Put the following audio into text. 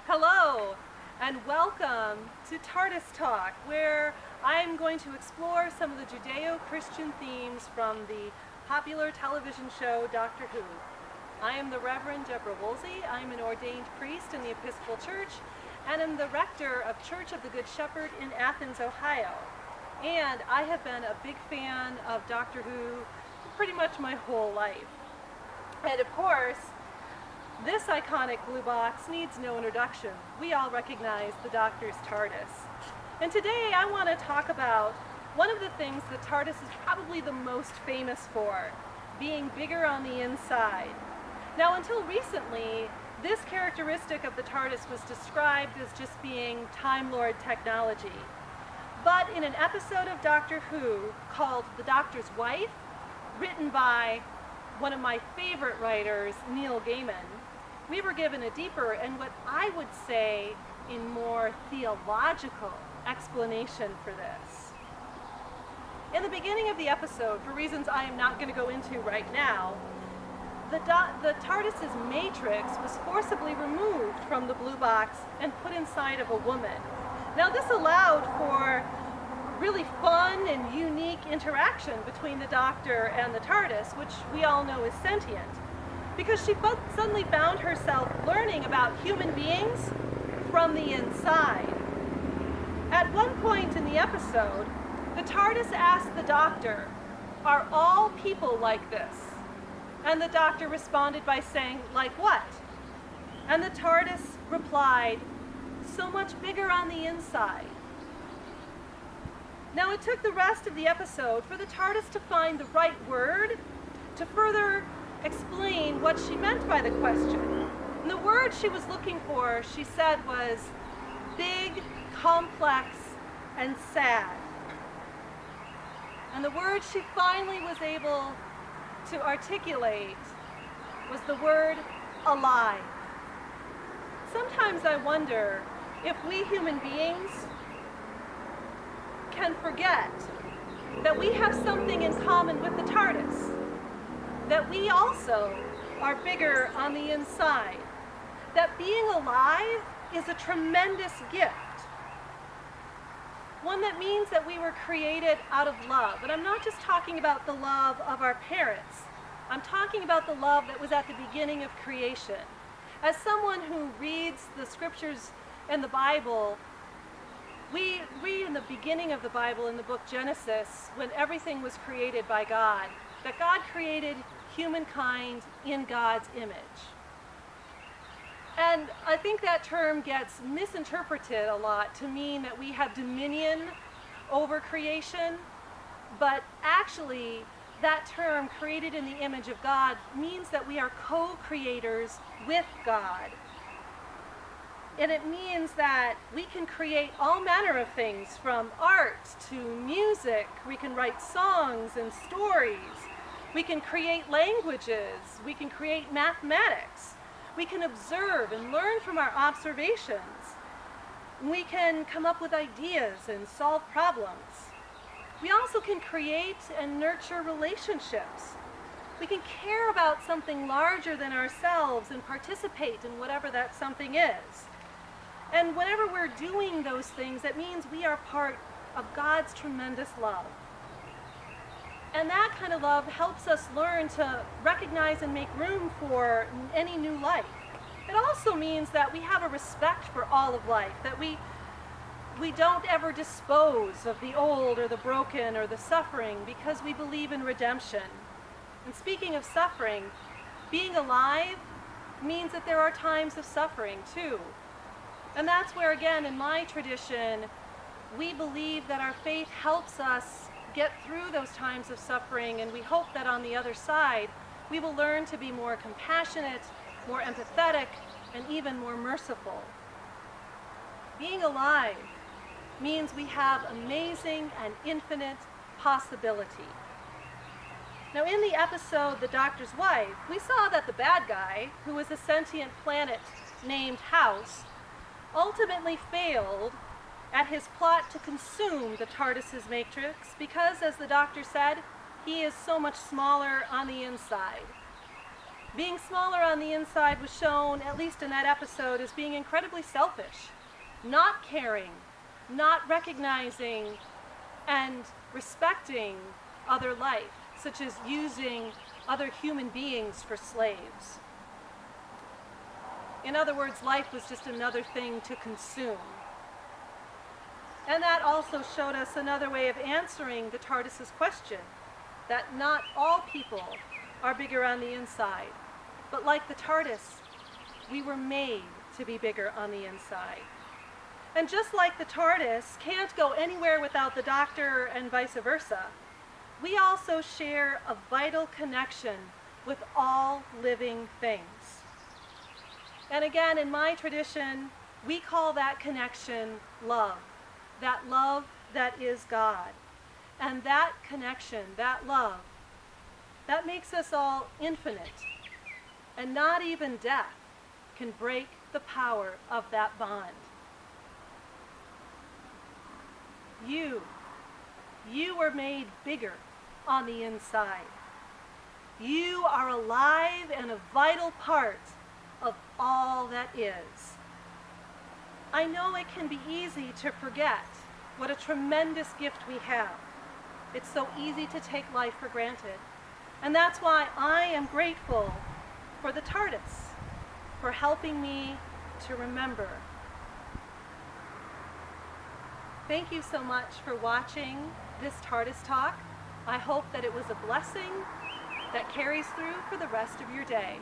Hello, and welcome to TARDIS Talk, where I'm going to explore some of the Judeo-Christian themes from the popular television show Doctor Who. I am the Reverend Deborah Woolsey. I'm an ordained priest in the Episcopal Church, and am the rector of Church of the Good Shepherd in Athens, Ohio. And I have been a big fan of Doctor Who pretty much my whole life. And of course, this iconic blue box needs no introduction. We all recognize the Doctor's TARDIS. And today I want to talk about one of the things the TARDIS is probably the most famous for, being bigger on the inside. Now, until recently, this characteristic of the TARDIS was described as just being Time Lord technology. But in an episode of Doctor Who called The Doctor's Wife, written by one of my favorite writers, Neil Gaiman, we were given a deeper and what I would say in more theological explanation for this. In the beginning of the episode, for reasons I am not going to go into right now, the TARDIS's matrix was forcibly removed from the blue box and put inside of a woman. Now this allowed for really fun and unique interaction between the Doctor and the TARDIS, which we all know is sentient, because she suddenly found herself learning about human beings from the inside. At one point in the episode, the TARDIS asked the Doctor, "Are all people like this?" And the Doctor responded by saying, "Like what?" And the TARDIS replied, "So much bigger on the inside." Now it took the rest of the episode for the TARDIS to find the right word to further explain what she meant by the question. And the word she was looking for, she said, was big, complex, and sad. And the word she finally was able to articulate was the word alive. Sometimes I wonder if we human beings can forget that we have something in common with the TARDIS, that we also are bigger on the inside, that being alive is a tremendous gift, one that means that we were created out of love. And I'm not just talking about the love of our parents, I'm talking about the love that was at the beginning of creation. As someone who reads the scriptures and the Bible, we read in the beginning of the Bible, in the book Genesis, when everything was created by God, that God created humankind in God's image. And I think that term gets misinterpreted a lot to mean that we have dominion over creation, but actually that term, created in the image of God, means that we are co-creators with God. And it means that we can create all manner of things, from art to music. We can write songs and stories. We can create languages. We can create mathematics. We can observe and learn from our observations. We can come up with ideas and solve problems. We also can create and nurture relationships. We can care about something larger than ourselves and participate in whatever that something is. And whenever we're doing those things, that means we are part of God's tremendous love. And that kind of love helps us learn to recognize and make room for any new life. It also means that we have a respect for all of life, that we don't ever dispose of the old or the broken or the suffering, because we believe in redemption. And speaking of suffering, being alive means that there are times of suffering too. And that's where, again, in my tradition, we believe that our faith helps us get through those times of suffering, and we hope that on the other side, we will learn to be more compassionate, more empathetic, and even more merciful. Being alive means we have amazing and infinite possibility. Now, in the episode The Doctor's Wife, we saw that the bad guy, who was a sentient planet named House, ultimately failed at his plot to consume the TARDIS's matrix because, as the Doctor said, he is so much smaller on the inside. Being smaller on the inside was shown, at least in that episode, as being incredibly selfish, not caring, not recognizing and respecting other life, such as using other human beings for slaves. In other words, life was just another thing to consume. And that also showed us another way of answering the TARDIS's question, that not all people are bigger on the inside, but like the TARDIS, we were made to be bigger on the inside. And just like the TARDIS can't go anywhere without the Doctor and vice versa, we also share a vital connection with all living things. And again, in my tradition, we call that connection love. That love that is God. And that connection, that love, that makes us all infinite. And not even death can break the power of that bond. You were made bigger on the inside. You are alive and a vital part of all that is. I know it can be easy to forget what a tremendous gift we have. It's so easy to take life for granted. And that's why I am grateful for the TARDIS, for helping me to remember. Thank you so much for watching this TARDIS talk. I hope that it was a blessing that carries through for the rest of your day.